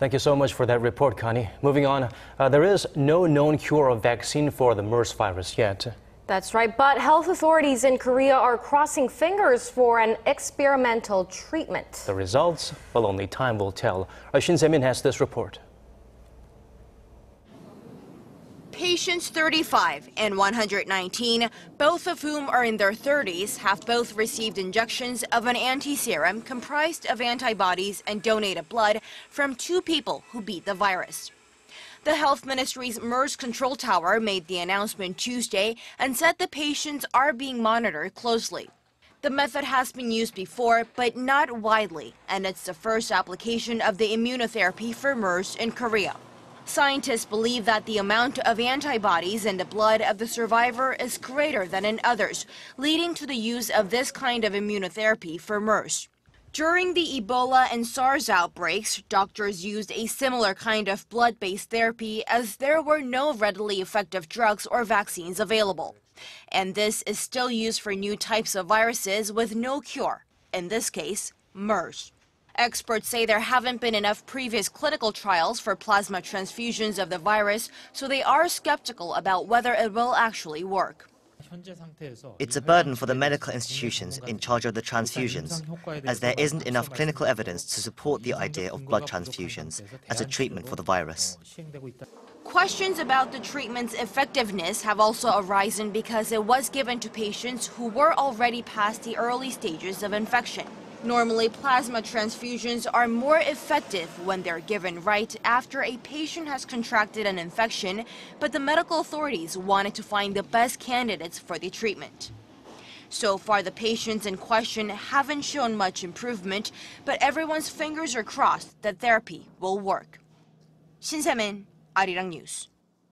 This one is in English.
Thank you so much for that report, Connie. Moving on, there is no known cure or vaccine for the MERS virus yet. That's right, but health authorities in Korea are crossing fingers for an experimental treatment. The results? Well, only time will tell. Shin Se has this report. Patients 35 and 119, both of whom are in their 30s, have both received injections of an antiserum comprised of antibodies and donated blood from 2 people who beat the virus. The Health Ministry's MERS control tower made the announcement Tuesday and said the patients are being monitored closely. The method has been used before, but not widely, and it's the first application of the immunotherapy for MERS in Korea. Scientists believe that the amount of antibodies in the blood of the survivor is greater than in others, leading to the use of this kind of immunotherapy for MERS. During the Ebola and SARS outbreaks, doctors used a similar kind of blood-based therapy as there were no readily effective drugs or vaccines available. And this is still used for new types of viruses with no cure, in this case, MERS. Experts say there haven't been enough previous clinical trials for plasma transfusions of the virus, so they are skeptical about whether it will actually work. It's a burden for the medical institutions in charge of the transfusions, as there isn't enough clinical evidence to support the idea of blood transfusions as a treatment for the virus. Questions about the treatment's effectiveness have also arisen because it was given to patients who were already past the early stages of infection. Normally, plasma transfusions are more effective when they're given right after a patient has contracted an infection, but the medical authorities wanted to find the best candidates for the treatment. So far, the patients in question haven't shown much improvement, but everyone's fingers are crossed that therapy will work. Shin Se, Arirang News.